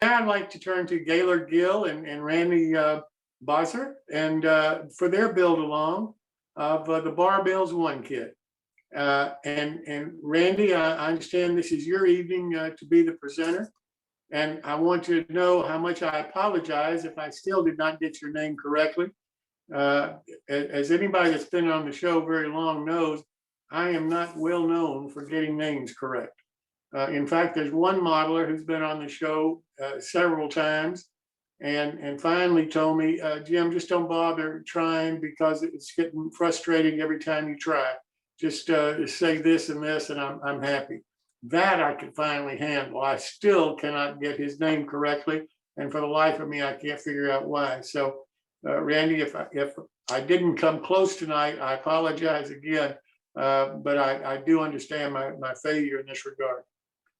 I'd like to turn to Gaylord Gill and Randy Bosser and for their build along of the Barbells One kit. And Randy, I understand this is your evening to be the presenter. And I want you to know how much I apologize if I still did not get your name correctly. As anybody that's been on the show very long knows, I am not well known for getting names correct. In fact, there's one modeler who's been on the show several times and finally told me, Jim, just don't bother trying because it's getting frustrating every time you try. Just say this and this and I'm happy. That I could finally handle. I still cannot get his name correctly. And for the life of me, I can't figure out why. So Randy, if I didn't come close tonight, I apologize again, but I do understand my failure in this regard.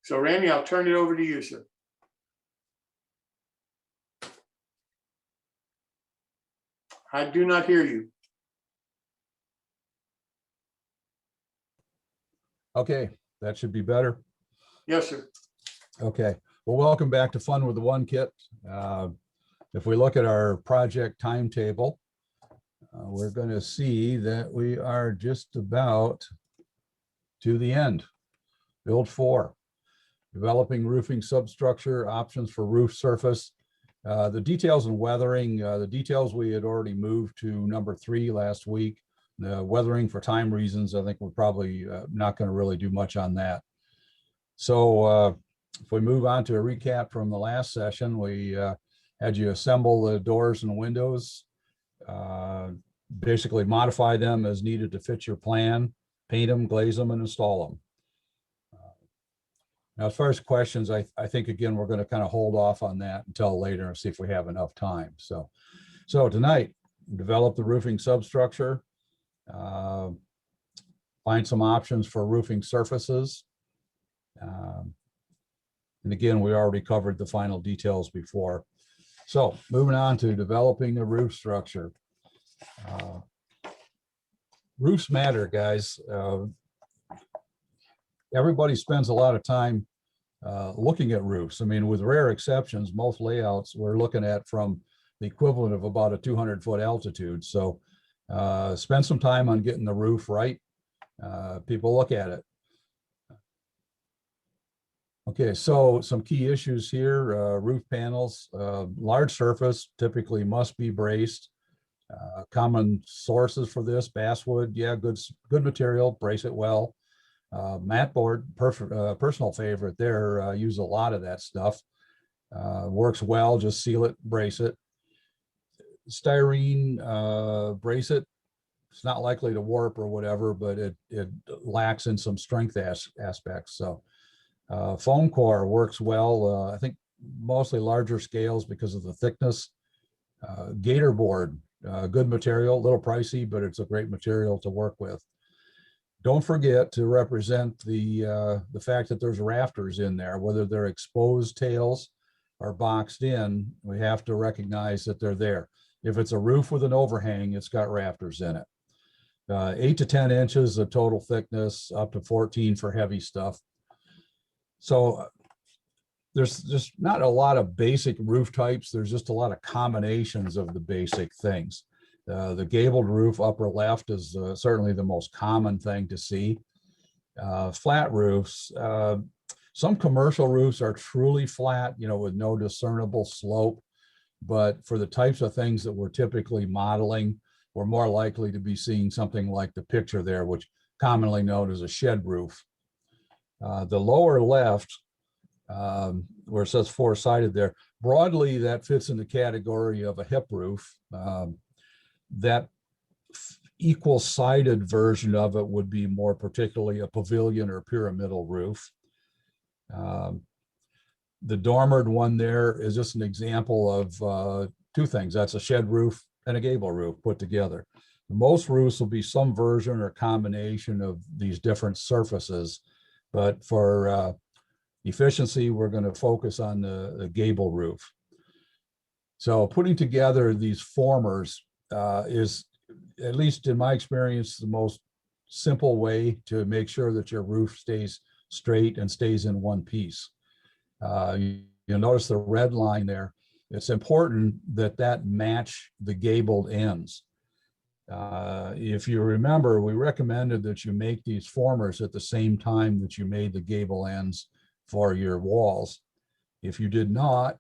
So Randy, I'll turn it over to you, sir. I do not hear you. Okay, that should be better. Yes, sir. Okay, well, welcome back to Fun with the One Kit. If we look at our project timetable, we're going to see that we are just about to the end. Build 4. Developing roofing substructure, options for roof surface. The details and weathering, the details we had already moved to number 3 last week. The weathering, for time reasons, I think we're probably not going to really do much on that. So if we move on to a recap from the last session, we had you assemble the doors and windows, basically modify them as needed to fit your plan, paint them, glaze them, and install them. Now, as far as questions, I think, again, we're going to kind of hold off on that until later and see if we have enough time. So tonight, develop the roofing substructure, find some options for roofing surfaces. And again, we already covered the final details before. So moving on to developing a roof structure. Roofs matter, guys. Everybody spends a lot of time looking at roofs. I mean, with rare exceptions, most layouts we're looking at from the equivalent of about a 200-foot altitude. So spend some time on getting the roof right. People look at it. Okay, so some key issues here, roof panels, large surface typically must be braced. Common sources for this, basswood, yeah, good material, brace it well. Mat board, personal favorite there, use a lot of that stuff. Works well, just seal it, brace it. Styrene, brace it. It's not likely to warp or whatever, but it lacks in some strength aspects. So foam core works well. I think mostly larger scales because of the thickness. Gator board, good material, a little pricey, but it's a great material to work with. Don't forget to represent the fact that there's rafters in there, whether they're exposed tails or boxed in, we have to recognize that they're there. If it's a roof with an overhang, it's got rafters in it. 8 to 10 inches of total thickness, up to 14 for heavy stuff. So there's just not a lot of basic roof types. There's just a lot of combinations of the basic things. The gabled roof upper left is certainly the most common thing to see. Flat roofs, some commercial roofs are truly flat, you know, with no discernible slope. But for the types of things that we're typically modeling, we're more likely to be seeing something like the picture there, which commonly known as a shed roof. The lower left, where it says 4-sided there, broadly that fits in the category of a hip roof. That equal-sided version of it would be more particularly a pavilion or pyramidal roof. The dormered one there is just an example of 2 things. That's a shed roof and a gable roof put together. Most roofs will be some version or combination of these different surfaces, but for efficiency, we're going to focus on the gable roof. So putting together these formers is, at least in my experience, the most simple way to make sure that your roof stays straight and stays in one piece. You You'll notice the red line there. It's important that that match the gabled ends. If you remember, we recommended that you make these formers at the same time that you made the gable ends for your walls. If you did not,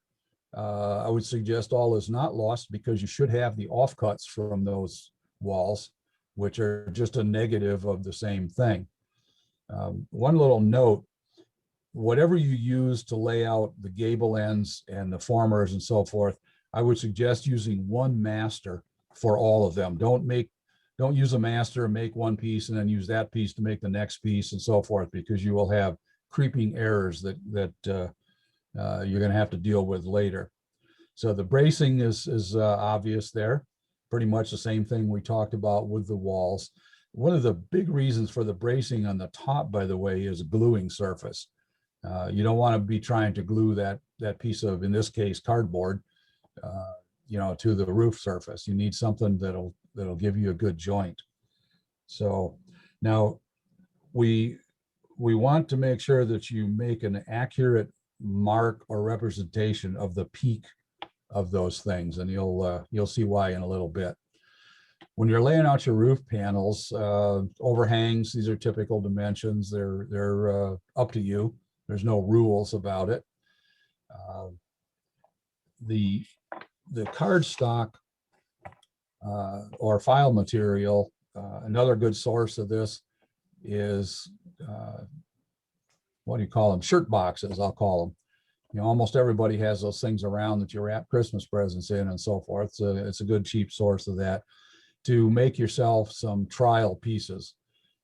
I would suggest all is not lost, because you should have the offcuts from those walls, which are just a negative of the same thing. One little note, whatever you use to lay out the gable ends and the formers and so forth, I would suggest using one master for all of them. Don't use a master and make one piece and then use that piece to make the next piece and so forth, because you will have creeping errors that you're going to have to deal with later. So the bracing is obvious there. Pretty much the same thing we talked about with the walls. One of the big reasons for the bracing on the top, by the way, is a gluing surface. You don't want to be trying to glue that piece of, in this case, cardboard, to the roof surface. You need something that'll give you a good joint. So now we want to make sure that you make an accurate mark or representation of the peak of those things, and you'll see why in a little bit. When you're laying out your roof panels, overhangs, these are typical dimensions. They're up to you. There's no rules about it. The cardstock or file material, another good source of this is, what do you call them? Shirt boxes, I'll call them. Almost everybody has those things around that you wrap Christmas presents in and so forth. So it's a good cheap source of that to make yourself some trial pieces.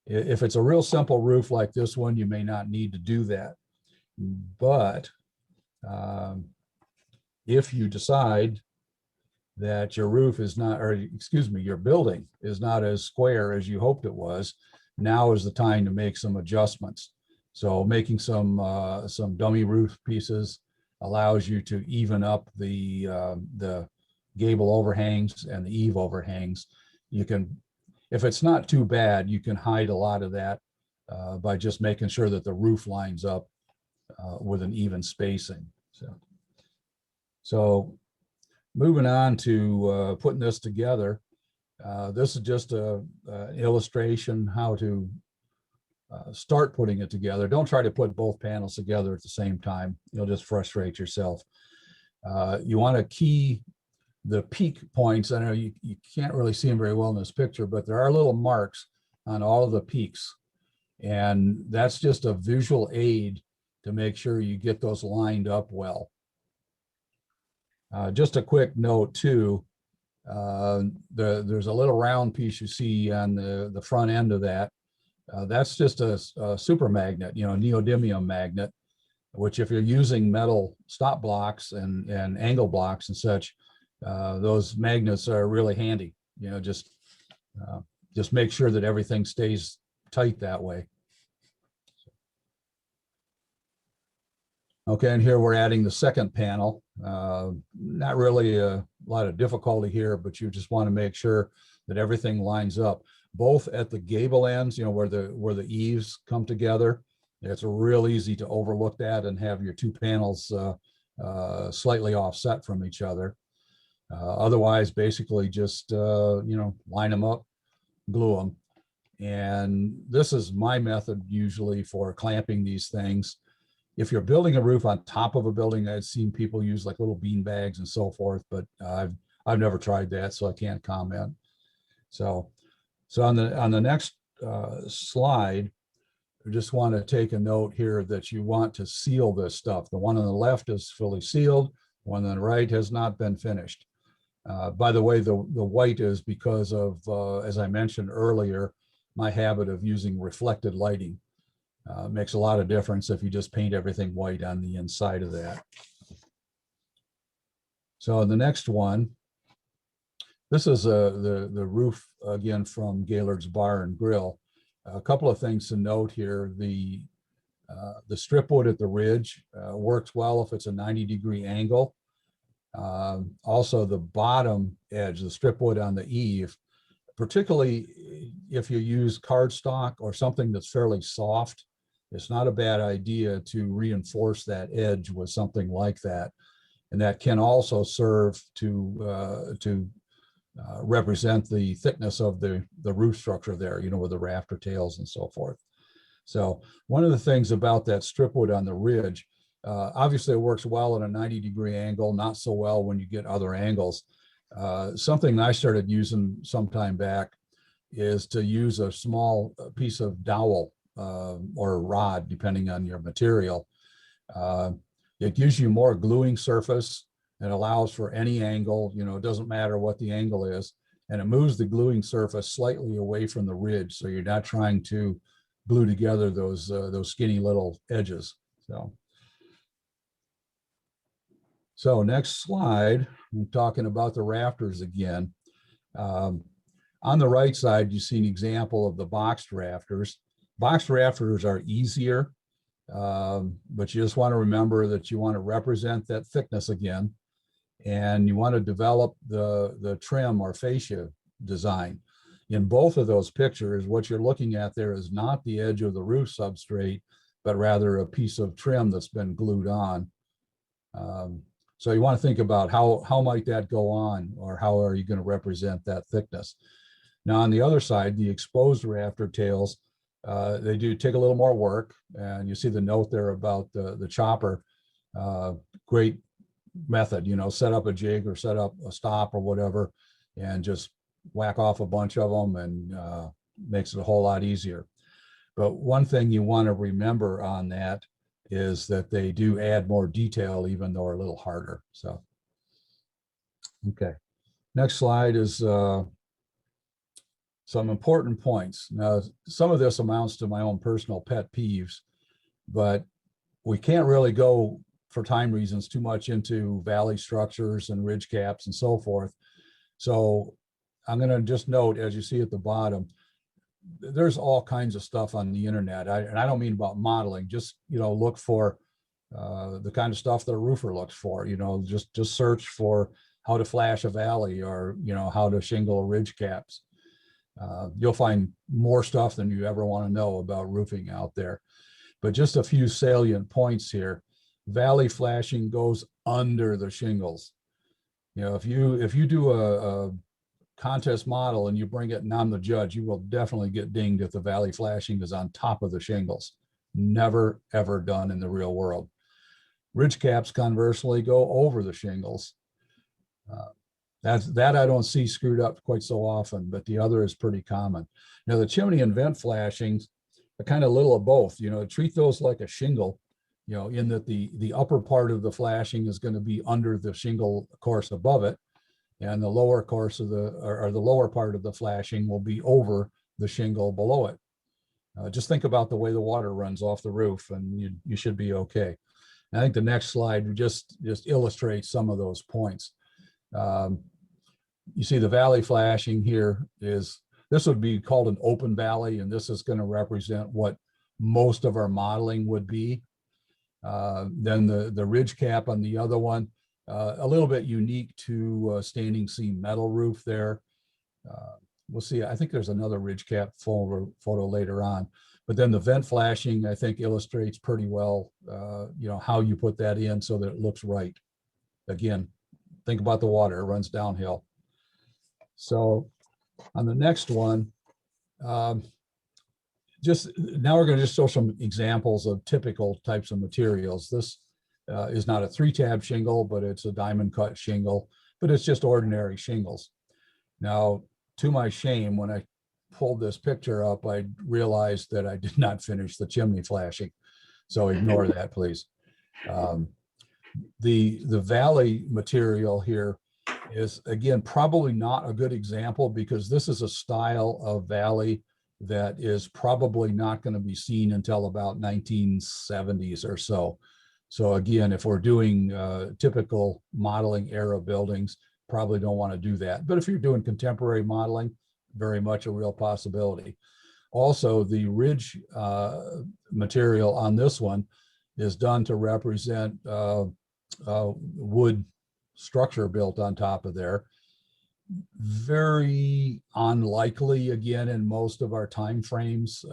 If it's a real simple roof like this one, you may not need to do that. But if you decide that your roof is not, or excuse me, your building is not as square as you hoped it was, now is the time to make some adjustments. So making some dummy roof pieces allows you to even up the gable overhangs and the eave overhangs. You can, if it's not too bad, you can hide a lot of that by just making sure that the roof lines up with an even spacing. So moving on to putting this together, this is just an illustration how to start putting it together. Don't try to put both panels together at the same time. You'll just frustrate yourself. You want to key the peak points. I know you can't really see them very well in this picture, but there are little marks on all of the peaks. And that's just a visual aid to make sure you get those lined up well. Just a quick note too, there's a little round piece you see on the front end of that. That's just a super magnet, neodymium magnet, which if you're using metal stop blocks and angle blocks and such, those magnets are really handy. Just make sure that everything stays tight that way. Okay, and here we're adding the second panel. Not really a lot of difficulty here, but you just want to make sure that everything lines up, both at the gable ends, where the eaves come together. It's real easy to overlook that and have your two panels slightly offset from each other. Otherwise, basically just line them up, glue them. And this is my method usually for clamping these things. If you're building a roof on top of a building, I've seen people use like little bean bags and so forth, but I've never tried that, so I can't comment. So on the next slide, I just want to take a note here that you want to seal this stuff. The one on the left is fully sealed. The one on the right has not been finished. By the way, the white is because of, as I mentioned earlier, my habit of using reflected lighting. Makes a lot of difference if you just paint everything white on the inside of that. So the next one, this is the roof again from Gaylord's Bar and Grill. A couple of things to note here. The strip wood at the ridge works well if it's a 90-degree angle. Also the bottom edge, the strip wood on the eave, particularly if you use cardstock or something that's fairly soft, it's not a bad idea to reinforce that edge with something like that. And that can also serve to represent the thickness of the roof structure there, you know, with the rafter tails and so forth. So one of the things about that strip wood on the ridge, obviously it works well at a 90-degree angle, not so well when you get other angles. Something I started using some time back is to use a small piece of dowel or rod, depending on your material. It gives you more gluing surface and allows for any angle, you know, it doesn't matter what the angle is, and it moves the gluing surface slightly away from the ridge, so you're not trying to glue together those skinny little edges. So next slide, I'm talking about the rafters again. On the right side, you see an example of the boxed rafters. Boxed rafters are easier, but you just want to remember that you want to represent that thickness again, and you want to develop the trim or fascia design. In both of those pictures, what you're looking at there is not the edge of the roof substrate, but rather a piece of trim that's been glued on. So you want to think about how might that go on, or how are you going to represent that thickness? Now, on the other side, the exposed rafter tails, they do take a little more work, and you see the note there about the chopper. Great method, you know, set up a jig or set up a stop or whatever, and just whack off a bunch of them, and makes it a whole lot easier. But one thing you want to remember on that is that they do add more detail, even though are a little harder. So, okay. Next slide is some important points. Now, some of this amounts to my own personal pet peeves, but we can't really go, for time reasons, too much into valley structures and ridge caps and so forth. So I'm going to just note, as you see at the bottom, there's all kinds of stuff on the internet. And I don't mean about modeling, just, you know, look for the kind of stuff that a roofer looks for, you know, just search for how to flash a valley, or, you know, how to shingle ridge caps. You'll find more stuff than you ever want to know about roofing out there. But just a few salient points here. Valley flashing goes under the shingles. You know, if you do a contest model and you bring it and I'm the judge, you will definitely get dinged if the valley flashing is on top of the shingles. Never, ever done in the real world. Ridge caps, conversely, go over the shingles. That I don't see screwed up quite so often, but the other is pretty common. Now, the chimney and vent flashings are kind of little of both. You know, treat those like a shingle, you know, in that the upper part of the flashing is going to be under the shingle course above it, and the lower course of the lower part of the flashing will be over the shingle below it. Just think about the way the water runs off the roof, and you should be okay. And I think the next slide just illustrates some of those points. You see the valley flashing here this would be called an open valley, and this is going to represent what most of our modeling would be. Then the ridge cap on the other one, a little bit unique to standing seam metal roof there. We'll see. I think there's another ridge cap photo later on, but then the vent flashing, I think, illustrates pretty well, you know, how you put that in so that it looks right. Again, think about the water, it runs downhill. So on the next one, just now we're going to just show some examples of typical types of materials. This is not a 3-tab shingle, but it's a diamond cut shingle, but it's just ordinary shingles. Now, to my shame, when I pulled this picture up, I realized that I did not finish the chimney flashing. So ignore that, please. The valley material here is, again, probably not a good example, because this is a style of valley that is probably not going to be seen until about 1970s or so. So again, if we're doing typical modeling era buildings, probably don't want to do that. But if you're doing contemporary modeling, very much a real possibility. Also, the ridge material on this one is done to represent wood structure built on top of there. Very unlikely, again, in most of our time frames.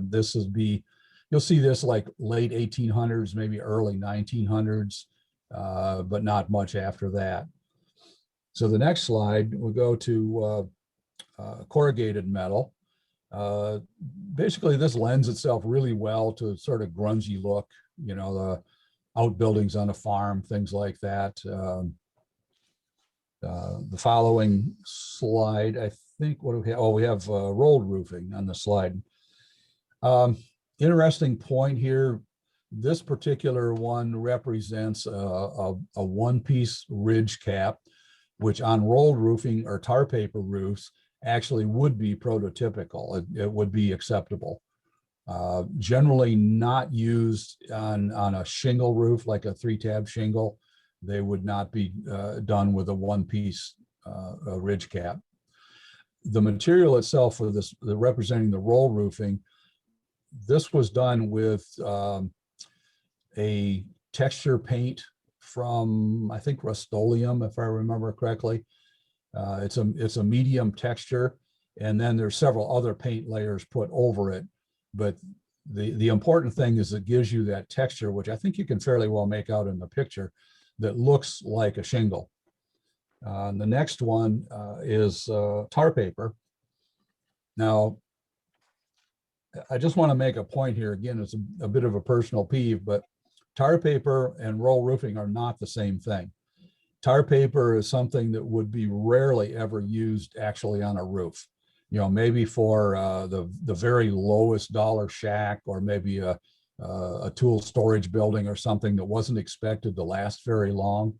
This would be you'll see this like late 1800s, maybe early 1900s, but not much after that. So the next slide, we'll go to corrugated metal. Basically, this lends itself really well to sort of grungy look, you know, the outbuildings on a farm, things like that. The following slide, I think, what do we have? Oh, we have rolled roofing on the slide. Interesting point here. This particular one represents a one-piece ridge cap, which on rolled roofing or tar paper roofs actually would be prototypical. It would be acceptable. Generally not used on a shingle roof, like a 3-tab shingle. They would not be done with a one-piece ridge cap. The material itself for this, representing the roll roofing, this was done with a texture paint from, I think, Rust-Oleum, if I remember correctly. It's a medium texture, and then there's several other paint layers put over it. But the important thing is it gives you that texture, which I think you can fairly well make out in the picture, that looks like a shingle. The next one is tar paper. Now, I just want to make a point here. Again, it's a bit of a personal peeve, but tar paper and roll roofing are not the same thing. Tar paper is something that would be rarely ever used actually on a roof. You know, maybe for the very lowest dollar shack, or maybe a tool storage building or something that wasn't expected to last very long.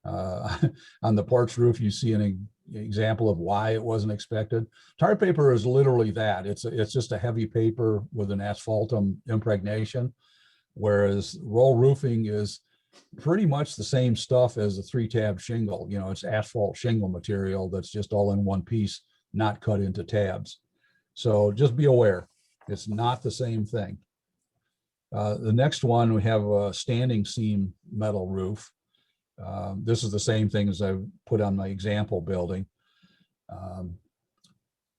On the porch roof, you see an example of why it wasn't expected. Tar paper is literally that. It's just a heavy paper with an asphaltum impregnation, whereas roll roofing is pretty much the same stuff as a 3-tab shingle. You know, it's asphalt shingle material that's just all in one piece, not cut into tabs. So just be aware, it's not the same thing. The next one, we have a standing seam metal roof. This is the same thing as I put on my example building.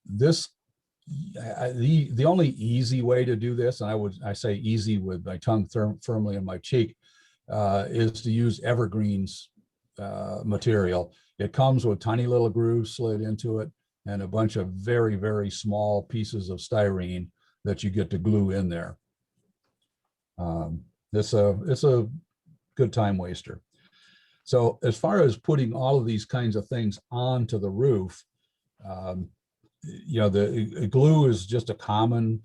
The only easy way to do this, and I say easy with my tongue firmly in my cheek, is to use evergreens material. It comes with tiny little grooves slid into it and a bunch of very, very small pieces of styrene that you get to glue in there. It's a good time waster. So as far as putting all of these kinds of things onto the roof, you know, the glue is just a common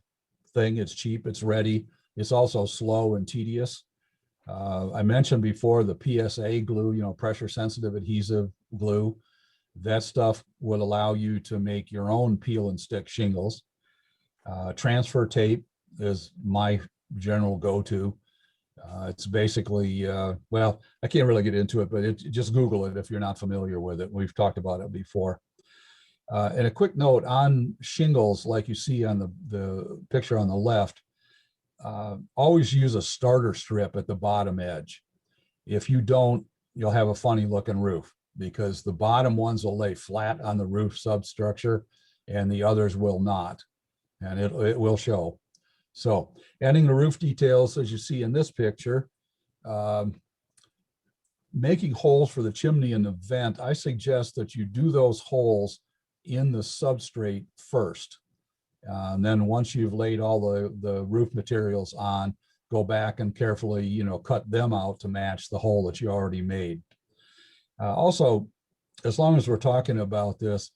thing. It's cheap, it's ready. It's also slow and tedious. I mentioned before the PSA glue, you know, pressure sensitive adhesive glue. That stuff will allow you to make your own peel and stick shingles. Transfer tape is my general go-to. It's basically, well, I can't really get into it, but just Google it if you're not familiar with it. We've talked about it before. And a quick note on shingles, like you see on the picture on the left, always use a starter strip at the bottom edge. If you don't, you'll have a funny looking roof, because the bottom ones will lay flat on the roof substructure and the others will not, and it will show. So adding the roof details, as you see in this picture, making holes for the chimney and the vent, I suggest that you do those holes in the substrate first. And then once you've laid all the roof materials on, go back and carefully, you know, cut them out to match the hole that you already made. Also, as long as we're talking about this,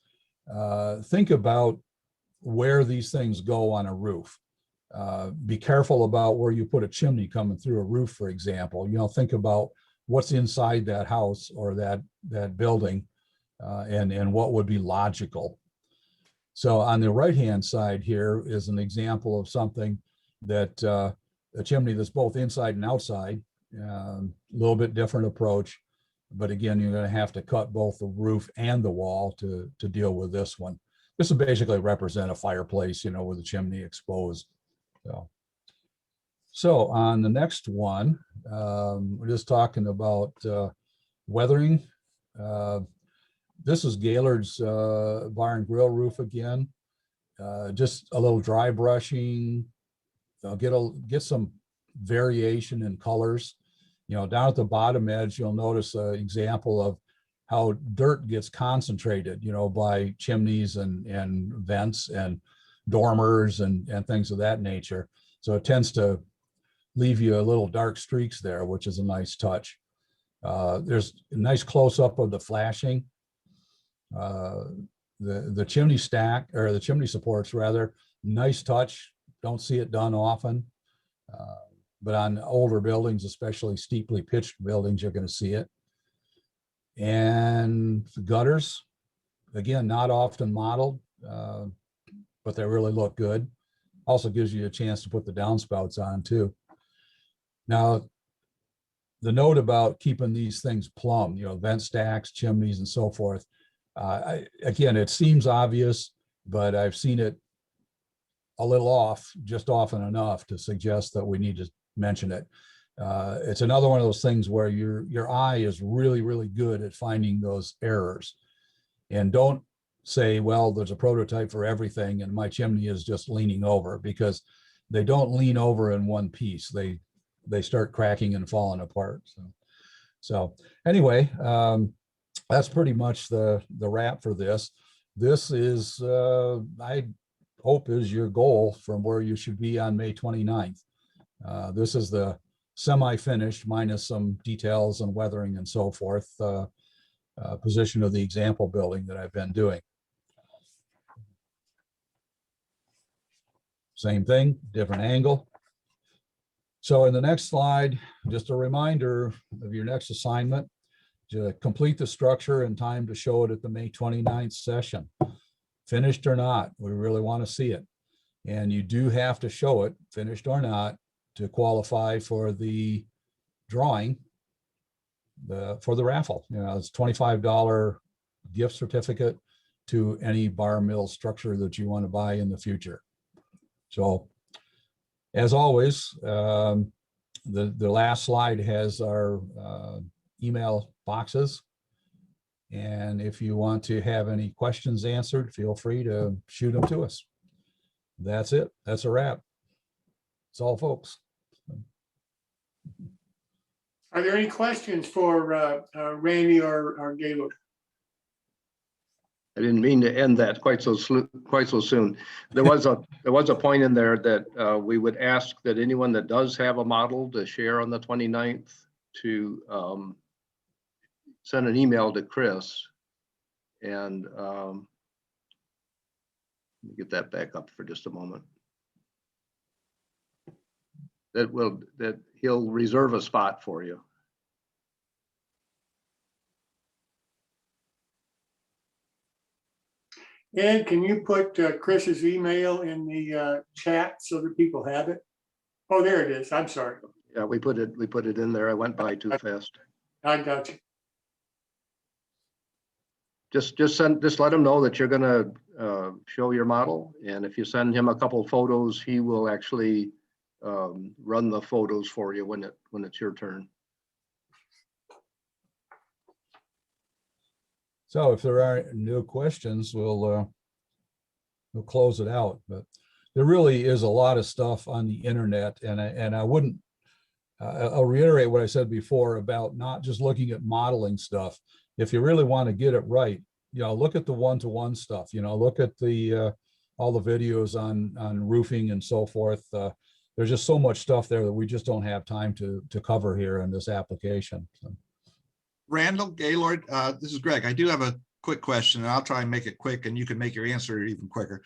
think about where these things go on a roof. Be careful about where you put a chimney coming through a roof, for example. You know, think about what's inside that house or that building, and what would be logical. So on the right-hand side here is an example of something that a chimney that's both inside and outside, a little bit different approach. But again, you're going to have to cut both the roof and the wall to deal with this one. This will basically represent a fireplace, you know, with the chimney exposed. So on the next one, we're just talking about weathering. This is Gaylord's bar and grill roof again. Just a little dry brushing, get some variation in colors. You know, down at the bottom edge, you'll notice an example of how dirt gets concentrated, you know, by chimneys and vents and dormers and things of that nature. So it tends to leave you a little dark streaks there, which is a nice touch. There's a nice close-up of the flashing. The chimney stack, or the chimney supports rather, nice touch. Don't see it done often. But on older buildings, especially steeply pitched buildings, you're going to see it. And the gutters, again, not often modeled, but they really look good. Also gives you a chance to put the downspouts on too. Now, the note about keeping these things plumb, you know, vent stacks, chimneys, and so forth. Again, it seems obvious, but I've seen it a little off, just often enough to suggest that we need to mention it. It's another one of those things where your eye is really, really good at finding those errors. And don't say, well, there's a prototype for everything and my chimney is just leaning over, because they don't lean over in one piece. They start cracking and falling apart. So anyway, that's pretty much the wrap for this. This is, I hope, is your goal from where you should be on May 29th. This is the semi-finished minus some details and weathering and so forth position of the example building that I've been doing. Same thing, different angle. So in the next slide, just a reminder of your next assignment, to complete the structure in time to show it at the May 29th session. Finished or not, we really want to see it. And you do have to show it, finished or not, to qualify for the drawing, for the raffle. You know, it's $25 gift certificate to any bar mill structure that you want to buy in the future. So, as always, the last slide has our email boxes. And if you want to have any questions answered, feel free to shoot them to us. That's it. That's a wrap. That's all, folks. Are there any questions for Randy or Gaylord? I didn't mean to end that quite so soon. There was a point in there that we would ask that anyone that does have a model to share on the 29th to send an email to Chris, and let me get that back up for just a moment. That he'll reserve a spot for you. Ed, can you put Chris's email in the chat so that people have it? Oh, there it is. I'm sorry. Yeah, we put it in there. I went by too fast. I got you. Just let him know that you're gonna show your model, and if you send him a couple of photos, he will actually run the photos for you when it's your turn. So if there are no questions, we'll close it out. But there really is a lot of stuff on the internet, and I wouldn't. I'll reiterate what I said before about not just looking at modeling stuff. If you really want to get it right, you know, look at the one-to-one stuff. You know, look at the all the videos on roofing and so forth. There's just so much stuff there that we just don't have time to cover here in this application. So. Randall, Gaylord, this is Greg. I do have a quick question, and I'll try and make it quick, and you can make your answer even quicker.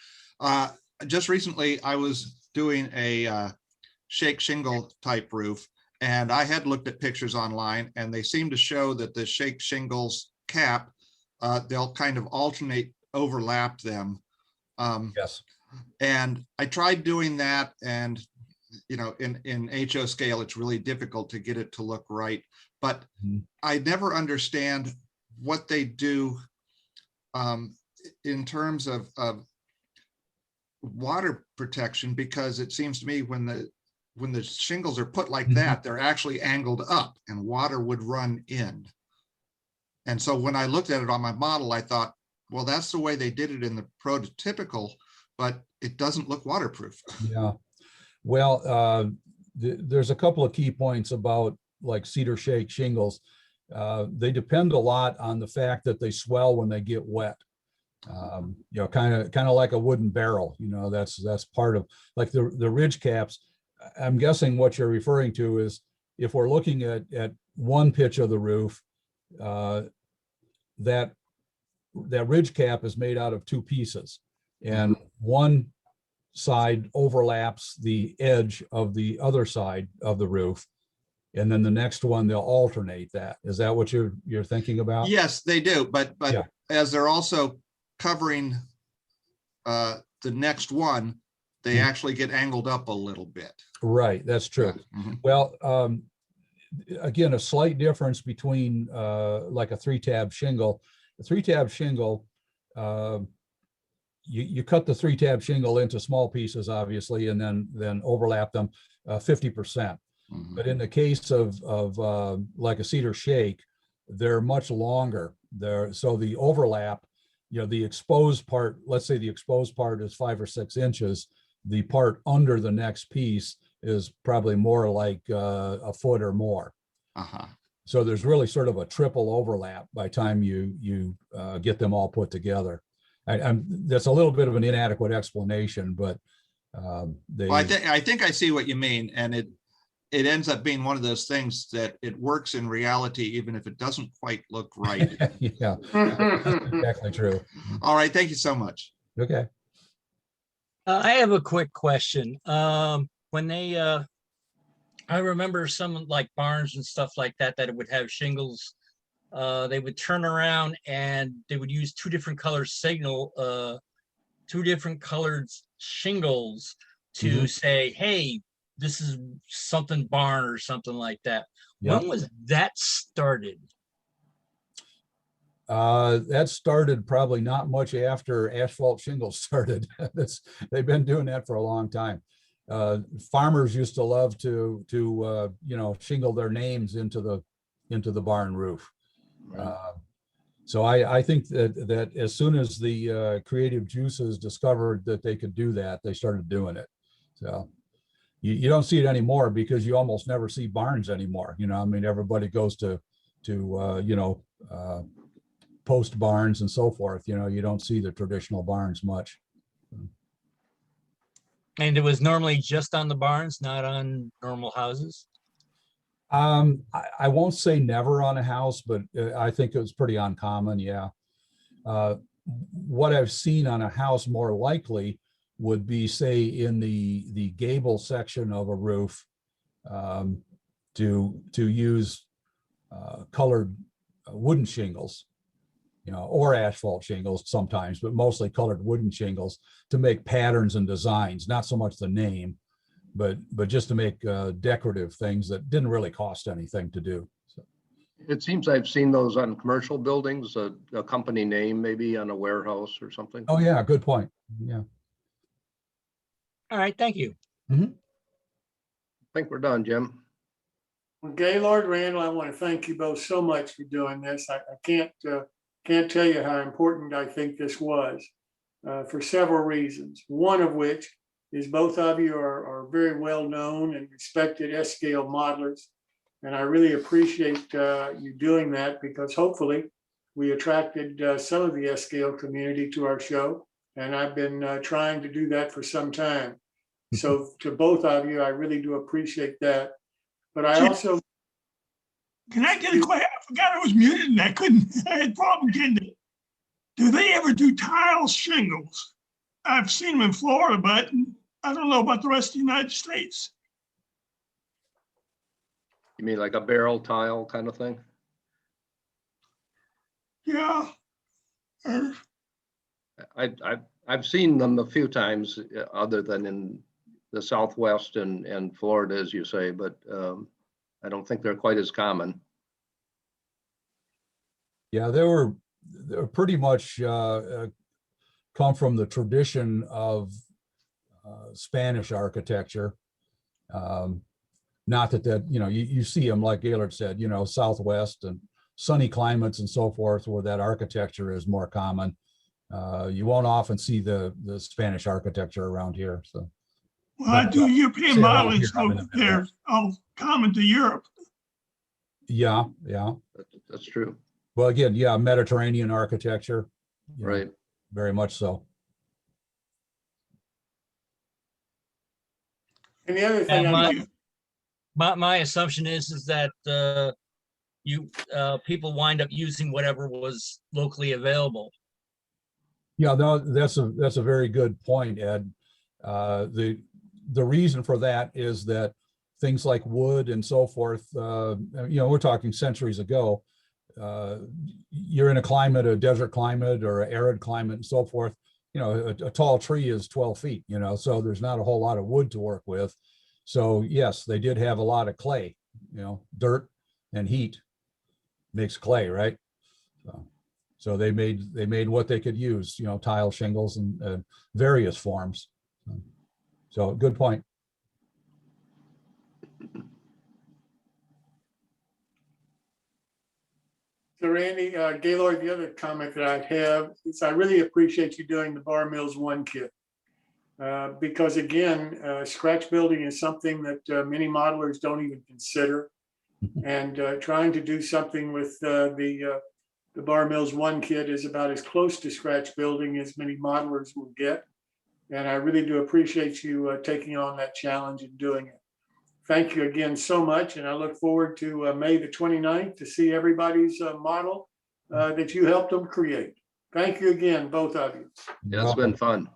Just recently, I was doing a shake shingle type roof, and I had looked at pictures online, and they seem to show that the shake shingles cap, they'll kind of alternate, overlap them. Yes. And I tried doing that, and you know, in HO scale, it's really difficult to get it to look right. But I never understand what they do in terms of water protection, because it seems to me when the shingles are put like that, they're actually angled up and water would run in. And so when I looked at it on my model, I thought, well, that's the way they did it in the prototypical, but it doesn't look waterproof. Yeah. Well, there's a couple of key points about like cedar shake shingles. They depend a lot on the fact that they swell when they get wet. You know, kind of like a wooden barrel. You know, that's part of like the ridge caps. I'm guessing what you're referring to is if we're looking at one pitch of the roof, that ridge cap is made out of two pieces, and one side overlaps the edge of the other side of the roof, and then the next one they'll alternate that. Is that what you're thinking about? Yes, they do, but Yeah. as they're also covering the next one, they Mhm. actually get angled up a little bit. Right, that's true. Mhm. Well, again, a slight difference between like a 3-tab shingle. A 3-tab shingle, you cut the 3-tab shingle into small pieces, obviously, and then overlap them 50%. Mhm. But in the case of like a cedar shake, they're much longer. So the overlap, you know, the exposed part, let's say the exposed part is 5 or 6 inches. The part under the next piece is probably more like a foot or more. Uh-huh. So there's really sort of a triple overlap by the time you get them all put together. That's a little bit of an inadequate explanation, but Well, I think I see what you mean, and it ends up being one of those things that it works in reality, even if it doesn't quite look right. yeah, that's exactly true. All right, thank you so much. Okay. I have a quick question. When they, I remember some like barns and stuff like that, that it would have shingles. They would turn around and they would use two different colored shingles to say, hey, this is something barn or something like that. Yep. When was that started? That started probably not much after asphalt shingles started. They've been doing that for a long time. Farmers used to love to you know, shingle their names into the barn roof. So I think that as soon as the creative juices discovered that they could do that, they started doing it. So you don't see it anymore because you almost never see barns anymore. You know, I mean, everybody goes to you know, post barns and so forth. You know, you don't see the traditional barns much. And it was normally just on the barns, not on normal houses. I won't say never on a house, but I think it was pretty uncommon. Yeah. What I've seen on a house more likely would be, say, in the gable section of a roof, to use colored wooden shingles, you know, or asphalt shingles sometimes, but mostly colored wooden shingles to make patterns and designs, not so much the name, but just to make decorative things that didn't really cost anything to do. So. It seems I've seen those on commercial buildings, a company name maybe on a warehouse or something. Oh yeah, good point. Yeah. All right, thank you. I think we're done, Jim. Well, Gaylord, Randall, I want to thank you both so much for doing this. I can't tell you how important I think this was for several reasons. One of which is both of you are very well known and respected S-scale modelers. And I really appreciate you doing that, because hopefully we attracted some of the S-scale community to our show. And I've been trying to do that for some time. So to both of you, I really do appreciate that. But I also... Can I get a question? I forgot I was muted and I couldn't, I had problem getting it. Do they ever do tile shingles? I've seen them in Florida, but I don't know about the rest of the United States. You mean like a barrel tile kind of thing? Yeah. I've seen them a few times, other than in the Southwest and Florida, as you say, but I don't think they're quite as common. Yeah, they were pretty much come from the tradition of Spanish architecture. Not that you know, you see them, like Gaylord said, you know, Southwest and sunny climates and so forth, where that architecture is more common. You won't often see the Spanish architecture around here. So Well, I But, do European see it out modeling, here, I'm in so the Midwest. they're all common to Europe. Yeah. That's true, Well, again, yeah, Mediterranean architecture. you know, right? Very much so. And the other thing, Yeah, I my assumption is that people wind up using whatever was locally available. Yeah, no, that's a very good point, Ed. The reason for that is that things like wood and so forth, we're talking centuries ago. You're in a desert climate or an arid climate and so forth. A tall tree is 12 feet, so there's not a whole lot of wood to work with. So yes, they did have a lot of clay, dirt and heat makes clay, right? So they made what they could use, tile shingles and various forms. So good point. So Randy, Gaylord, the other comment that I'd have is I really appreciate you doing the Bar Mills 1 kit. Because again, scratch building is something that many modelers don't even consider. And trying to do something with the Bar Mills 1 kit is about as close to scratch building as many modelers will get. And I really do appreciate you taking on that challenge and doing it. Thank you again so much. And I look forward to May the 29th to see everybody's model that you helped them create. Thank you again, both of you. Yeah, it's been fun.